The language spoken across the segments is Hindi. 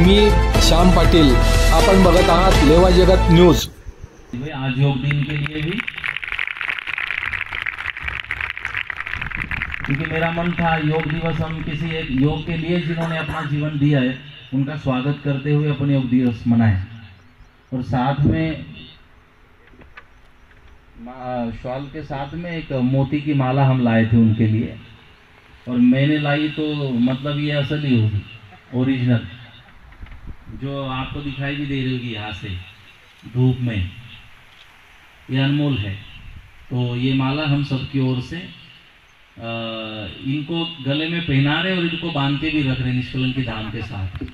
मी श्याम पाटील, आपण बघत आहात लेवा जगत न्यूज। आज योग दिन के लिए भी, क्योंकि मेरा मन था योग दिवस हम किसी एक योग के लिए जिन्होंने अपना जीवन दिया है उनका स्वागत करते हुए अपने योग दिवस मनाएं। और साथ में शॉल के साथ में एक मोती की माला हम लाए थे उनके लिए, और मैंने लाई तो मतलब ये असली होगी, ओरिजिनल, जो आपको दिखाई भी दे रही होगी यहाँ से धूप में, ये अनमोल है। तो ये माला हम सबकी ओर से इनको गले में पहना रहे और इनको बांध के भी रख रहे निष्कलंकी धाम के साथ।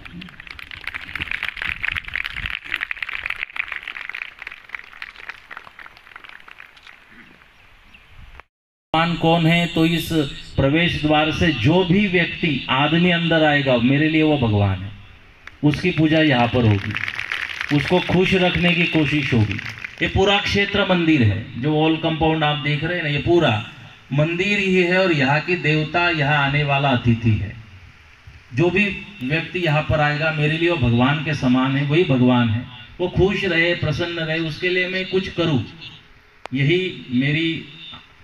भगवान कौन है? तो इस प्रवेश द्वार से जो भी व्यक्ति आदमी अंदर आएगा मेरे लिए वो भगवान है, उसकी पूजा यहाँ पर होगी, उसको खुश रखने की कोशिश होगी। ये पूरा क्षेत्र मंदिर है, जो वॉल कंपाउंड आप देख रहे हैं ना, ये पूरा मंदिर ही है और यहाँ की देवता, यहाँ आने वाला अतिथि है। जो भी व्यक्ति यहाँ पर आएगा मेरे लिए वो भगवान के समान है, वही भगवान है। वो खुश रहे, प्रसन्न रहे, उसके लिए मैं कुछ करूँ, यही मेरी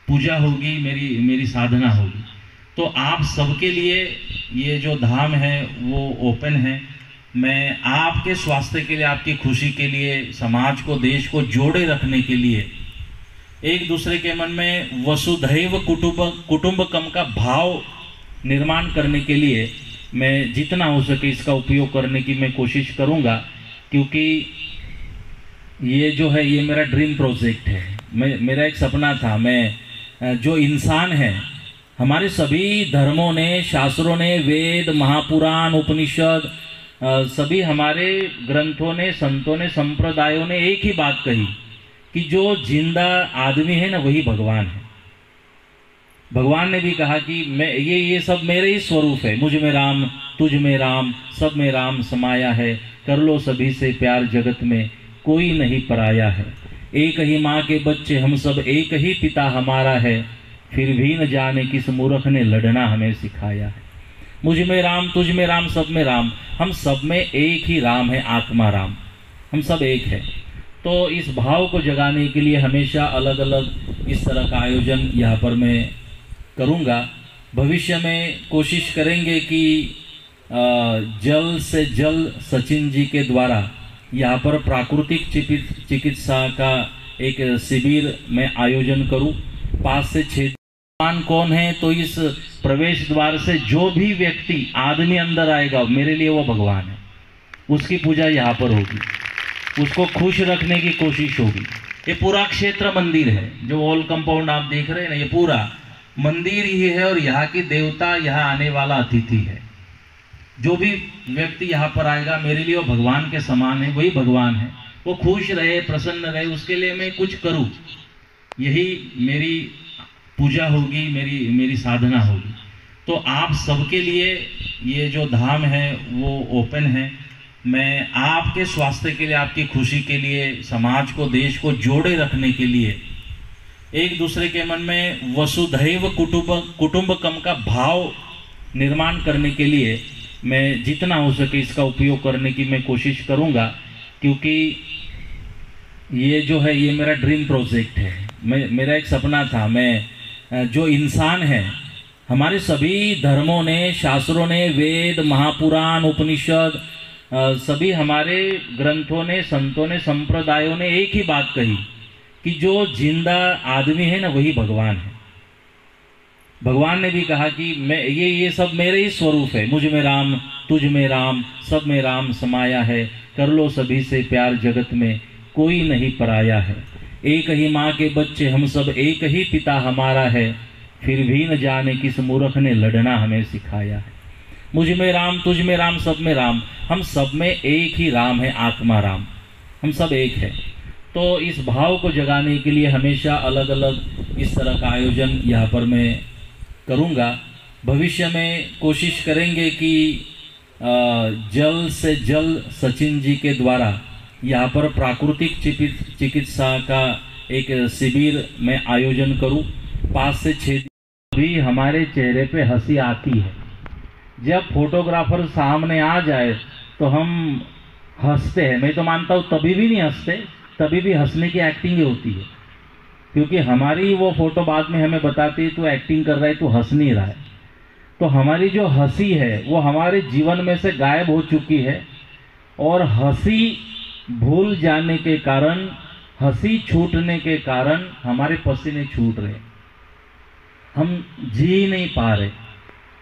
पूजा होगी, मेरी साधना होगी। तो आप सबके लिए ये जो धाम है वो ओपन है। मैं आपके स्वास्थ्य के लिए, आपकी खुशी के लिए, समाज को, देश को जोड़े रखने के लिए, एक दूसरे के मन में वसुधैव कुटुंबकम का भाव निर्माण करने के लिए मैं जितना हो सके इसका उपयोग करने की मैं कोशिश करूंगा। क्योंकि ये जो है ये मेरा ड्रीम प्रोजेक्ट है, मेरा एक सपना था। मैं जो इंसान है, हमारे सभी धर्मों ने, शास्त्रों ने, वेद, महापुराण, उपनिषद, सभी हमारे ग्रंथों ने, संतों ने, संप्रदायों ने एक ही बात कही कि जो जिंदा आदमी है ना वही भगवान है। भगवान ने भी कहा कि मैं ये सब मेरे ही स्वरूप है, मुझ में राम, तुझ में राम, सब में राम समाया है, कर लो सभी से प्यार, जगत में कोई नहीं पराया है। एक ही माँ के बच्चे हम सब, एक ही पिता हमारा है, फिर भी न जाने किस मूर्ख ने लड़ना हमें सिखाया है। मुझ में राम, तुझ में राम, सब में राम, हम सब में एक ही राम है, आत्मा राम, हम सब एक है। तो इस भाव को जगाने के लिए हमेशा अलग अलग इस तरह का आयोजन यहाँ पर मैं करूँगा। भविष्य में कोशिश करेंगे कि जल्द से जल्द सचिन जी के द्वारा यहाँ पर प्राकृतिक चिकित्सा का एक शिविर में आयोजन करूं। 5 से 6 भगवान कौन है? तो इस प्रवेश द्वार से जो भी व्यक्ति आदमी अंदर आएगा मेरे लिए वो भगवान है, उसकी पूजा यहाँ पर होगी, उसको खुश रखने की कोशिश होगी। ये पूरा क्षेत्र मंदिर है, जो वॉल कंपाउंड आप देख रहे हैं ना, ये पूरा मंदिर ही है और यहाँ की देवता, यहाँ आने वाला अतिथि है। जो भी व्यक्ति यहाँ पर आएगा मेरे लिए वो भगवान के समान है, वही भगवान है। वो खुश रहे, प्रसन्न रहे, उसके लिए मैं कुछ करूँ, यही मेरी पूजा होगी, मेरी साधना होगी। तो आप सबके लिए ये जो धाम है वो ओपन है। मैं आपके स्वास्थ्य के लिए, आपकी खुशी के लिए, समाज को, देश को जोड़े रखने के लिए, एक दूसरे के मन में वसुधैव कुटुंबकम का भाव निर्माण करने के लिए मैं जितना हो सके इसका उपयोग करने की मैं कोशिश करूंगा। क्योंकि ये जो है ये मेरा ड्रीम प्रोजेक्ट है, मेरा एक सपना था। मैं जो इंसान है, हमारे सभी धर्मों ने, शास्त्रों ने, वेद, महापुराण, उपनिषद, सभी हमारे ग्रंथों ने, संतों ने, संप्रदायों ने एक ही बात कही कि जो जिंदा आदमी है ना वही भगवान है। भगवान ने भी कहा कि मैं ये सब मेरे ही स्वरूप है, मुझ में राम, तुझ में राम, सब में राम समाया है, कर लो सभी से प्यार, जगत में कोई नहीं पराया है। एक ही माँ के बच्चे हम सब, एक ही पिता हमारा है, फिर भी न जाने किस मूर्ख ने लड़ना हमें सिखाया है। मुझ में राम, तुझ में राम, सब में राम, हम सब में एक ही राम है, आत्मा राम, हम सब एक है। तो इस भाव को जगाने के लिए हमेशा अलग अलग इस तरह का आयोजन यहाँ पर मैं करूँगा। भविष्य में कोशिश करेंगे कि जल्द से जल्द सचिन जी के द्वारा यहाँ पर प्राकृतिक चिकित्सा का एक शिविर में आयोजन करूँ। 5 से 6 भी हमारे चेहरे पे हंसी आती है। जब फोटोग्राफर सामने आ जाए तो हम हंसते हैं। मैं तो मानता हूँ तभी भी नहीं हंसते, तभी भी हंसने की एक्टिंग ही होती है, क्योंकि हमारी वो फोटो बाद में हमें बताती है तू एक्टिंग कर रहा है, तू हंस नहीं रहा है। तो हमारी जो हंसी है वो हमारे जीवन में से गायब हो चुकी है, और हंसी भूल जाने के कारण, हंसी छूटने के कारण हमारे पसीने छूट रहे, हम जी नहीं पा रहे।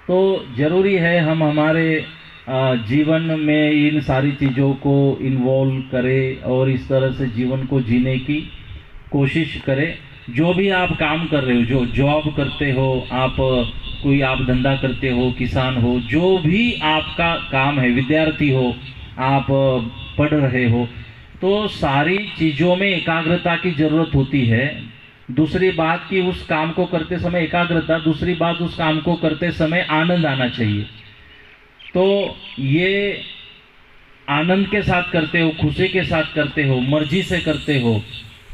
तो जरूरी है हम हमारे जीवन में इन सारी चीज़ों को इन्वॉल्व करें और इस तरह से जीवन को जीने की कोशिश करें। जो भी आप काम कर रहे हो, जो जॉब करते हो आप, कोई आप धंधा करते हो, किसान हो, जो भी आपका काम है, विद्यार्थी हो, आप पढ़ रहे हो, तो सारी चीज़ों में एकाग्रता की ज़रूरत होती है। दूसरी बात कि उस काम को करते समय एकाग्रता, दूसरी बात उस काम को करते समय आनंद आना चाहिए। तो ये आनंद के साथ करते हो, खुशी के साथ करते हो, मर्जी से करते हो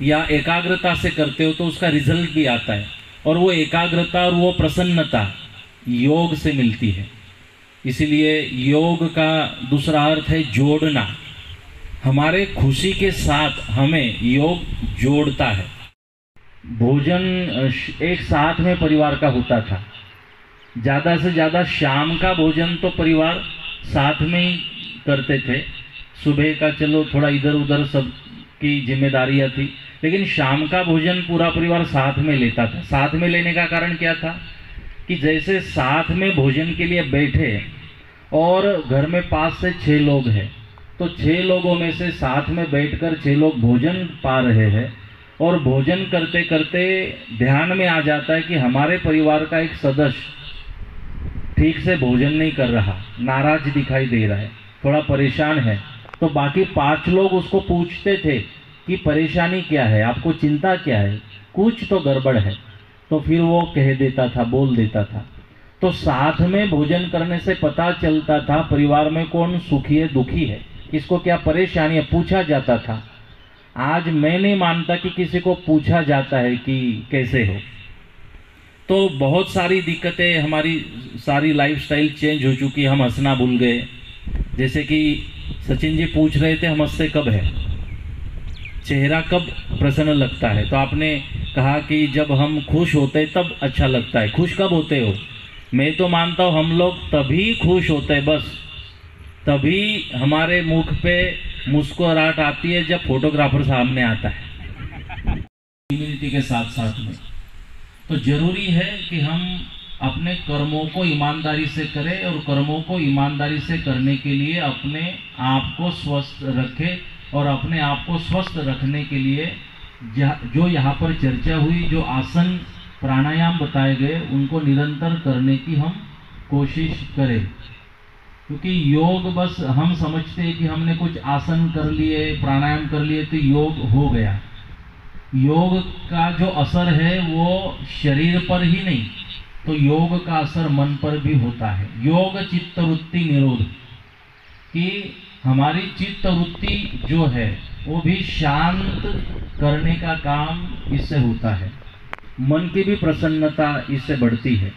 या एकाग्रता से करते हो, तो उसका रिजल्ट भी आता है, और वो एकाग्रता और वो प्रसन्नता योग से मिलती है। इसीलिए योग का दूसरा अर्थ है जोड़ना। हमारे खुशी के साथ हमें योग जोड़ता है। भोजन एक साथ में परिवार का होता था, ज़्यादा से ज़्यादा शाम का भोजन तो परिवार साथ में ही करते थे। सुबह का चलो थोड़ा इधर उधर सबकी जिम्मेदारियां थी, लेकिन शाम का भोजन पूरा परिवार साथ में लेता था। साथ में लेने का कारण क्या था कि जैसे साथ में भोजन के लिए बैठे और घर में 5 से 6 लोग हैं, तो 6 लोगों में से साथ में बैठकर 6 लोग भोजन पा रहे हैं, और भोजन करते करते ध्यान में आ जाता है कि हमारे परिवार का एक सदस्य ठीक से भोजन नहीं कर रहा, नाराज दिखाई दे रहा है, थोड़ा परेशान है। तो बाकी 5 लोग उसको पूछते थे कि परेशानी क्या है, आपको चिंता क्या है, कुछ तो गड़बड़ है। तो फिर वो कह देता था, बोल देता था। तो साथ में भोजन करने से पता चलता था परिवार में कौन सुखी है, दुखी है, किसको क्या परेशानी है, पूछा जाता था। आज मैं नहीं मानता कि किसी को पूछा जाता है कि कैसे हो। तो बहुत सारी दिक्कतें, हमारी सारी लाइफस्टाइल चेंज हो चुकी, हम हंसना भूल गए। जैसे कि सचिन जी पूछ रहे थे हम हंसते कब है, चेहरा कब प्रसन्न लगता है। तो आपने कहा कि जब हम खुश होते हैं तब अच्छा लगता है। खुश कब होते हो? मैं तो मानता हूँ हम लोग तभी खुश होते हैं, बस तभी हमारे मुख पे मुस्कुराहट आती है जब फोटोग्राफर सामने आता है, इम्यूनिटी के साथ साथ में। तो जरूरी है कि हम अपने कर्मों को ईमानदारी से करें, और कर्मों को ईमानदारी से करने के लिए अपने आप को स्वस्थ रखें, और अपने आप को स्वस्थ रखने के लिए जो यहाँ पर चर्चा हुई, जो आसन प्राणायाम बताए गए, उनको निरंतर करने की हम कोशिश करें। क्योंकि योग बस हम समझते हैं कि हमने कुछ आसन कर लिए, प्राणायाम कर लिए तो योग हो गया। योग का जो असर है वो शरीर पर ही नहीं, तो योग का असर मन पर भी होता है। योग चित्तवृत्ति निरोध, कि हमारी चित्तवृत्ति जो है वो भी शांत करने का काम इससे होता है, मन की भी प्रसन्नता इससे बढ़ती है।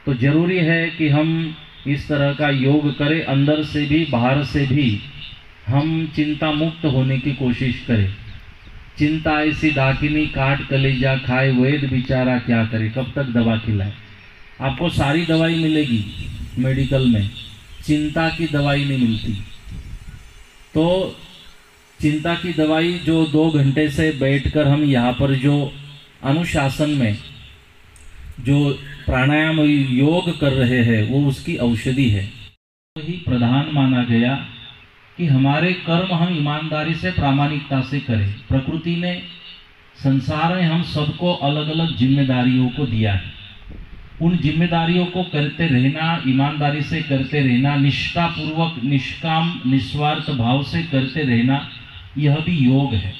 तो जरूरी है कि हम इस तरह का योग करें, अंदर से भी बाहर से भी हम चिंता मुक्त होने की कोशिश करें। चिंता ऐसी डाकिनी काट कलेजा खाए, वैद बिचारा क्या करे, कब तक दवा खिलाए। आपको सारी दवाई मिलेगी मेडिकल में, चिंता की दवाई नहीं मिलती। तो चिंता की दवाई जो 2 घंटे से बैठकर हम यहाँ पर जो अनुशासन में जो प्राणायाम योग कर रहे हैं वो उसकी औषधि है। ही प्रधान माना गया कि हमारे कर्म हम ईमानदारी से, प्रामाणिकता से करें। प्रकृति ने, संसार में हम सबको अलग अलग जिम्मेदारियों को दिया है। उन जिम्मेदारियों को करते रहना, ईमानदारी से करते रहना, निष्ठापूर्वक, निष्काम, निस्वार्थ भाव से करते रहना, यह भी योग है।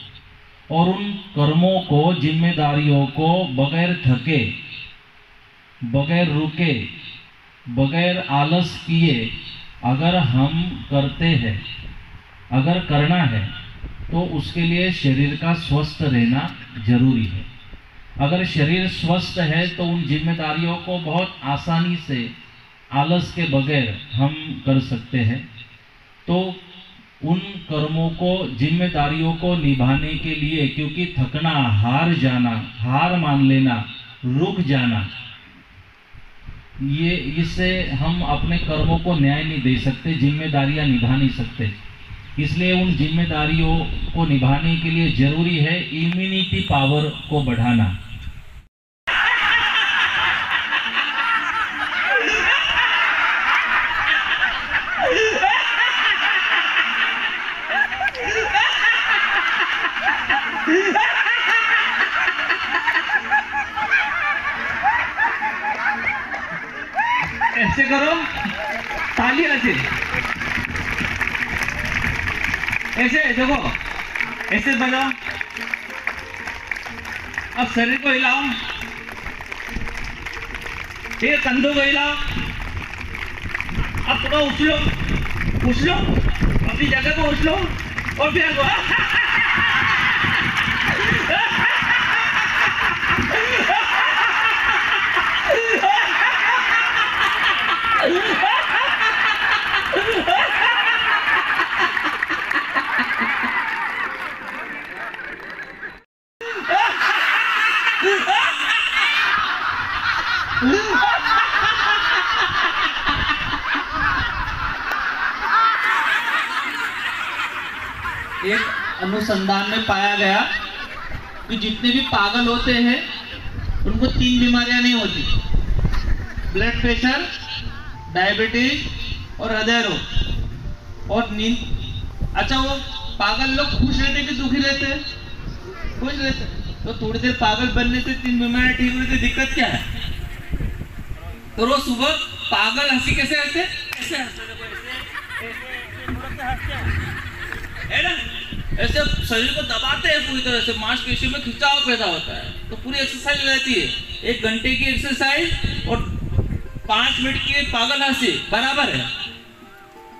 और उन कर्मों को, जिम्मेदारियों को बगैर थके, बगैर रुके, बगैर आलस किए अगर हम करते हैं, अगर करना है, तो उसके लिए शरीर का स्वस्थ रहना जरूरी है। अगर शरीर स्वस्थ है तो उन जिम्मेदारियों को बहुत आसानी से, आलस के बगैर हम कर सकते हैं। तो उन कर्मों को, जिम्मेदारियों को निभाने के लिए, क्योंकि थकना, हार जाना, हार मान लेना, रुक जाना, ये इससे हम अपने कर्मों को न्याय नहीं दे सकते, जिम्मेदारियां निभा नहीं सकते। इसलिए उन जिम्मेदारियों को निभाने के लिए जरूरी है इम्यूनिटी पावर को बढ़ाना। ऐसे करो, ताली ऐसे, ऐसे देखो, ऐसे बजाओ। अब शरीर को हिलाओ, ठीक है, कंधों को हिलाओ। अब थोड़ा उछलो, उछलो, अपनी जगह को उछलो और फिर एक अनुसंधान में पाया गया कि जितने भी पागल होते हैं उनको 3 बीमारियां नहीं होती: ब्लड प्रेशर, डायबिटीज और हृदय रोग और नींद। अच्छा, वो पागल लोग खुश रहते कि दुखी रहते हैं? खुश रहते। तो थोड़ी देर पागल बनने से 3 बीमारियां ठीक होने से दिक्कत क्या है? तो रोज सुबह पागल हंसी कैसे हंसते? ऐसे हंसते है ना, ऐसे शरीर को दबाते हैं पूरी तरह से, मांसपेशियों में खिंचाव पैदा होता है, तो पूरी एक्सरसाइज हो जाती है। 1 घंटे की एक्सरसाइज और 5 मिनट की पागल हंसी बराबर है।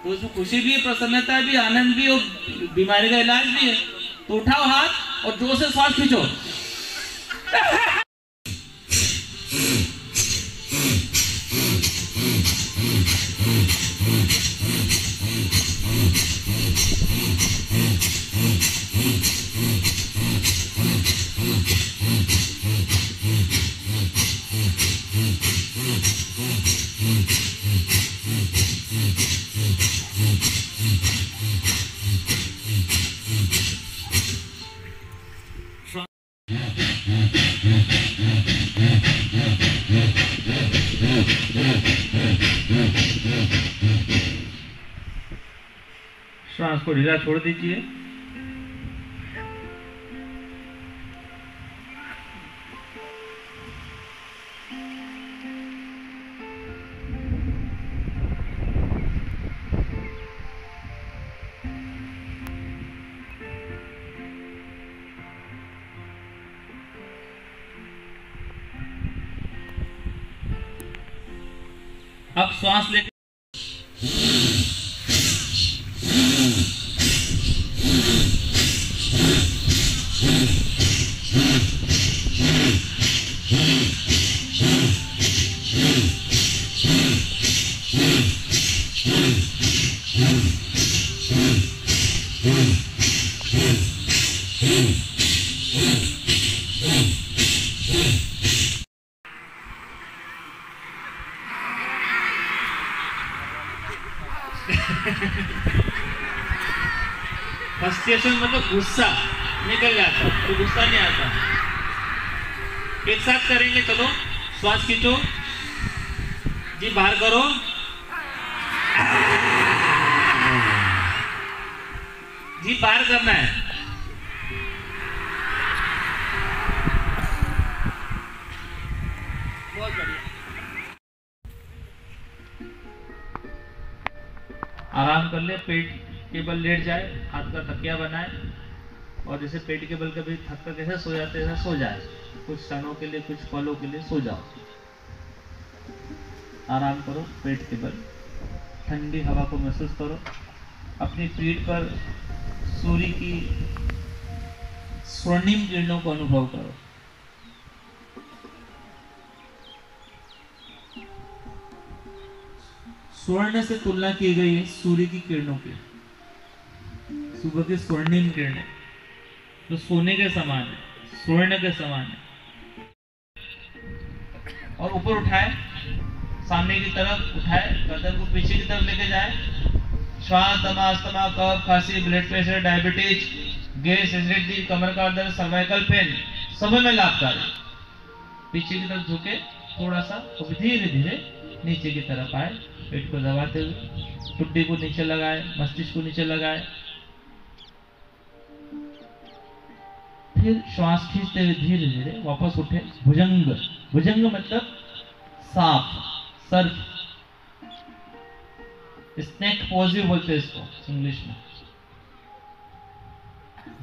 तो उसमें खुशी भी है, प्रसन्नता भी, आनंद भी और बीमारी का इलाज भी है। तो उठाओ हाथ और जोर से श्वास खींचो। श्वास को ढीला छोड़ दीजिए। अब श्वास लेकर फ्रस्ट्रेशन मतलब गुस्सा निकल जाता है, तो गुस्सा नहीं आता। एक साथ करेंगे, चलो श्वास खींचो, जी बाहर करो, जी बाहर करना है। बहुत बढ़िया। आराम कर ले, पेट के बल लेट जाए, हाथ का तकिया बनाए और जैसे पेट के बल कभी थक कर कैसे सो जाते हैं सो जाए, कुछ क्षणों के लिए, कुछ पलों के लिए सो जाओ। आराम करो, पेट के बल, ठंडी हवा को महसूस करो। अपनी पीठ पर सूर्य की स्वर्णिम किरणों को अनुभव करो। स्वर्ण से तुलना की गई है सूर्य की किरणों की। सुबह की स्वर्णिम किरणें तो सोने के समान है, स्वर्ण के समान है। और ऊपर उठाए, सामने की तरफ उठाए, गर्दन को पीछे की तरफ लेके जाए। श्वास, दमा, अस्थमा, कफ, खांसी, blood pressure, diabetes, gas, acidity, कमर का दर्द, सर्वाइकल पेन, सब में लाभकारी। पीछे की तरफ झुके थोड़ा सा, तो धीरे धीरे नीचे की तरफ आए, पेट को दबाते हुए ठुड्डी को नीचे लगाए, मस्तिष्क को नीचे लगाए। फिर श्वास खींचते हुए धीरे धीरे वापस उठे। भुजंग, भुजंग मतलब सांप, सर्प, स्नेक पोज भी बोलते हैं इसको इंग्लिश में।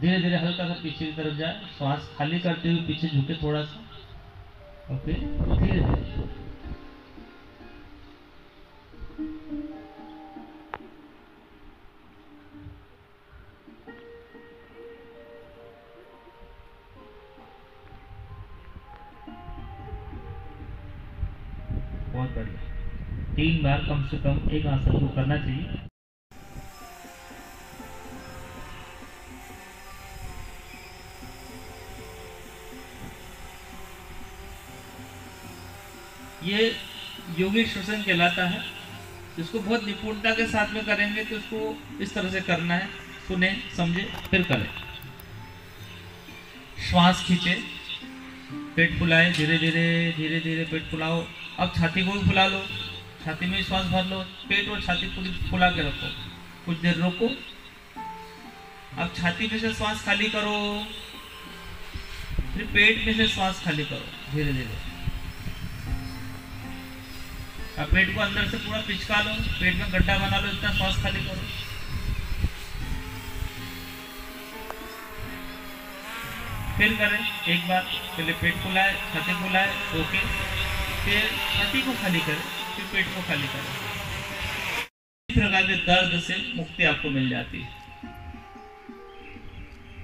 धीरे धीरे हल्का सा पीछे की तरफ जाए, श्वास खाली करते हुए पीछे झुके थोड़ा सा, और फिर धीरे धीरे बहुत बढ़िया। 3 बार कम से कम एक आसन को करना चाहिए। ये योगिक श्वसन कहलाता है। इसको बहुत निपुणता के साथ में करेंगे तो इसको इस तरह से करना है। सुने, समझे, फिर करें। श्वास खींचे, पेट फुलाए, धीरे धीरे धीरे धीरे पेट फुलाओ। अब छाती को भी फुला लो, छाती में श्वास भर लो, पेट और छाती पूरी फुला के रखो, कुछ देर रोको। अब छाती में से श्वास खाली करो, फिर पेट में से श्वास खाली करो धीरे धीरे। अब पेट को अंदर से पूरा पिचका लो, पेट में गड्ढा बना लो, इतना श्वास खाली करो। फिर करें एक बार, पहले पेट फुलाए, छाती फुलाए, रोके, फिर छाती को खाली करें, फिर पेट को खाली करें। इस प्रकार के दर्द से मुक्ति आपको मिल जाती है।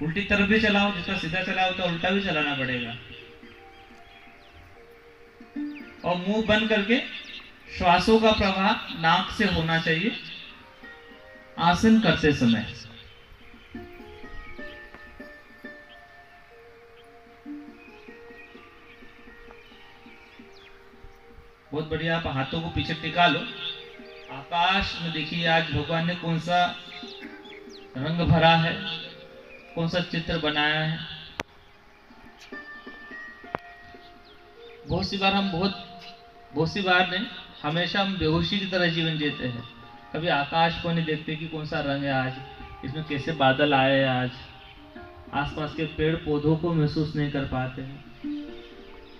उल्टी तरफ भी चलाओ, जिसका सीधा चला होता है उल्टा भी चलाना पड़ेगा। और मुंह बंद करके श्वासों का प्रवाह नाक से होना चाहिए आसन करते समय। बहुत बढ़िया। आप हाथों को पीछे टिका लो। आकाश में देखिए आज भगवान ने कौन सा रंग भरा है, कौन सा चित्र बनाया है। बहुत सी बार नहीं, हमेशा हम बेहोशी की तरह जीवन जीते हैं। कभी आकाश को नहीं देखते कि कौन सा रंग है आज, इसमें कैसे बादल आए आज। आसपास के पेड़ पौधों को महसूस नहीं कर पाते हैं।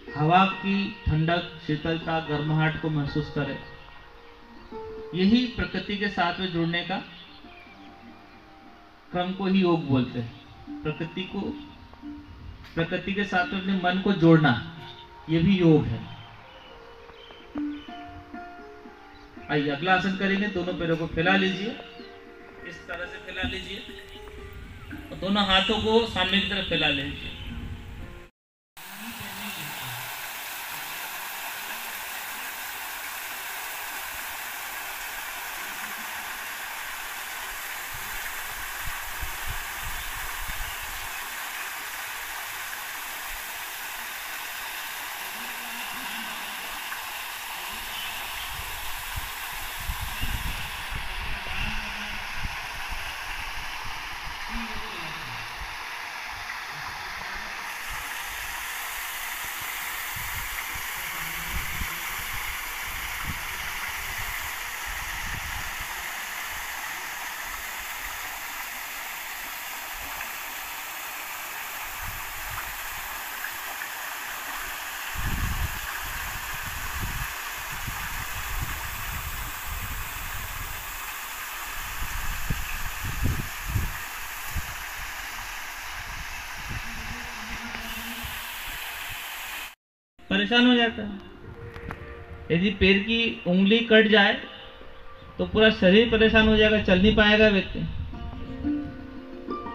हवा की ठंडक, शीतलता, गर्माहट को महसूस करें। यही प्रकृति के साथ में जुड़ने का क्रम को ही योग बोलते हैं। प्रकृति के साथ में अपने मन को जोड़ना, ये भी योग है। आइए अगला आसन करेंगे। दोनों पैरों को फैला लीजिए, इस तरह से फैला लीजिए, और दोनों हाथों को सामने की तरफ फैला लीजिए। परेशान हो जाता है। यदि पैर की उंगली कट जाए तो पूरा शरीर परेशान हो जाएगा, चल नहीं पाएगा व्यक्ति।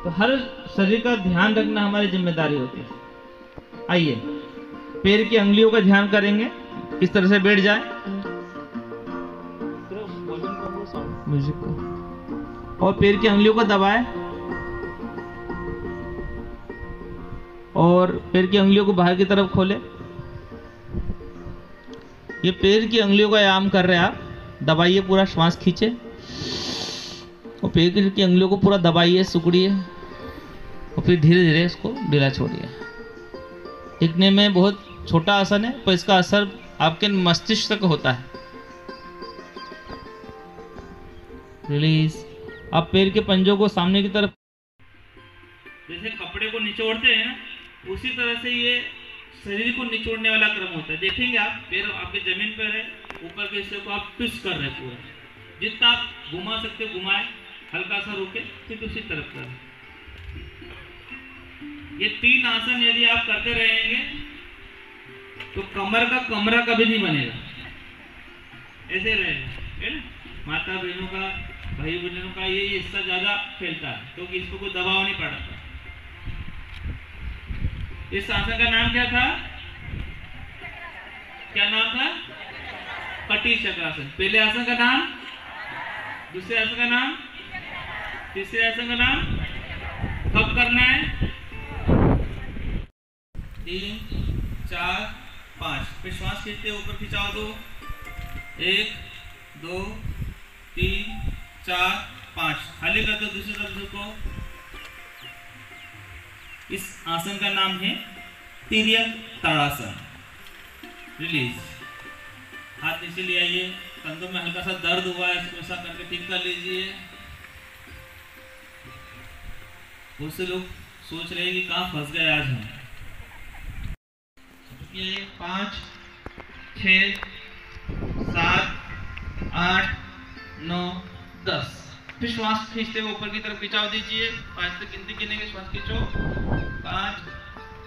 तो हर शरीर का ध्यान रखना हमारी जिम्मेदारी होती है। आइए पैर की अंगुलियों का ध्यान करेंगे। इस तरह से बैठ जाए म्यूजिक को, और पैर की अंगुलियों को दबाए। और पैर की अंगुलियों को बाहर की तरफ खोले। ये पैर की अंगुलियों का व्यायाम कर रहे हैं आप। दबाइए, पूरा श्वास खींचे और पैर की अंगुलियों को पूरा दबाइए, सुकड़िए और फिर धीरे धीरे इसको ढीला छोड़िए। दिखने में बहुत छोटा आसन है पर इसका असर आपके मस्तिष्क तक होता है। रिलीज। आप पैर के पंजों को सामने की तरफ, जैसे कपड़े को निचोड़ते हैं ना, उसी तरह से ये शरीर को निचोड़ने वाला क्रम होता है। देखेंगे आप, पैर आपके जमीन पर है, ऊपर के हिस्से को आप ट्विस्ट कर रहे हैं पूरा। जितना आप घुमा सकते घुमाए, हल्का सा रोके, फिर उसी तरफ करें। ये 3 आसन यदि आप करते रहेंगे तो कमर का कमरा कभी नहीं बनेगा, ऐसे रहेगा, है ना। माता बहनों का, भाई बहनों का ये हिस्सा ज्यादा फैलता है क्योंकि इसको कोई दबाव नहीं पड़ता। इस आसन का नाम क्या था? क्या नाम था? कटी चक्रासन। पहले आसन का नाम, दूसरे आसन का नाम, तीसरे आसन का नाम। कब करना है? 3, 4, 5। फिर श्वास खींचते ऊपर खिंचाओ 2, 1, 2, 3, 4, 5। खाली कर दो, दूसरी तरफ झुको। इस आसन का नाम है तिर्यक ताड़ासन। रिलीज। हाथ नीचे ले आइए। कंधों में हल्का सा दर्द हुआ है, इसको ऐसा करके ठीक कर लीजिए। बहुत से लोग सोच रहे हैं कि कहाँ फंस गए आज हम। 5, 6, 7, 8, 9, 10। फिर श्वास खींचते हुए ऊपर की तरफ खिंचाव दीजिए। 5 तक गिनती गिनेंगे, श्वास खींचो। 5,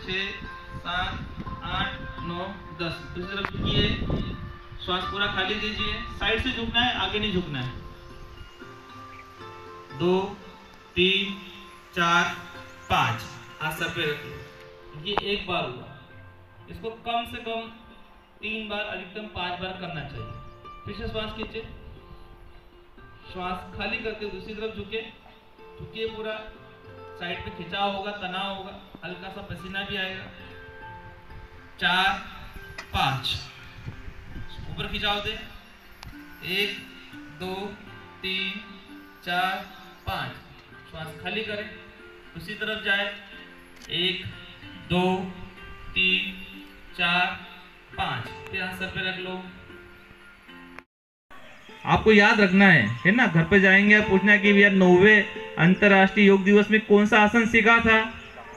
6, 7, 8, 9, 10। दूसरी तरफ झुकिए, श्वास पूरा खाली दीजिए। साइड से झुकना है, आगे नहीं झुकना है। 2, 3, 4, 5। हाथ सर पे रखिए। ये एक बार हुआ। इसको कम से कम 3 बार, अधिकतम 5 बार करना चाहिए। फिर से श्वास खींचे, श्वास खाली करके दूसरी तरफ झुके। झुकिए पूरा, साइड पे खिंचाव होगा, तनाव होगा, हल्का सा पसीना भी आएगा। 4, 5। ऊपर खिंचाव दे। 1, 2, 3, 4, 5। श्वास खाली करें, दूसरी तरफ जाए। 1, 2, 3, 4, 5। फिर हाथ सर पे रख लो। आपको याद रखना है ना। घर पे जाएंगे और पूछना है कि यार 9वें अंतर्राष्ट्रीय योग दिवस में कौन सा आसन सीखा था,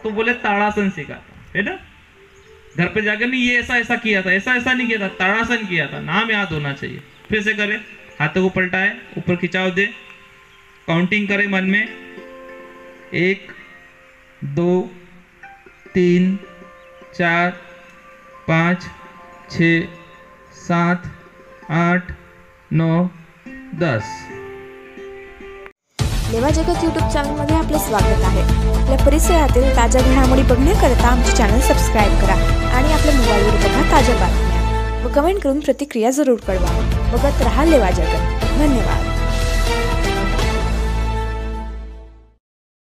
तो बोले ताड़ासन सीखा था, है ना। घर पे जाकर नहीं ये ऐसा ऐसा किया था, ऐसा ऐसा नहीं किया था, ताड़ासन किया था। नाम याद होना चाहिए। फिर से करें, हाथों को पलटाए, ऊपर खिंचाव दे, काउंटिंग करें मन में। 1, 2, 3, 4, 5, 6, 7, 8, 9, 10। लेवा जगत यूट्यूब चॅनलमध्ये आपले स्वागत आहे। आपल्या परिसरातील ताज्या घडामोडी बघण्याकरता आमचे चॅनल सबस्क्राइब करा आणि आपल्या मोबाईलवर बघा ताज्या बातम्या व कमेंट करून प्रतिक्रिया जरूर कळवा। बघत रहा लेवा जगत। धन्यवाद।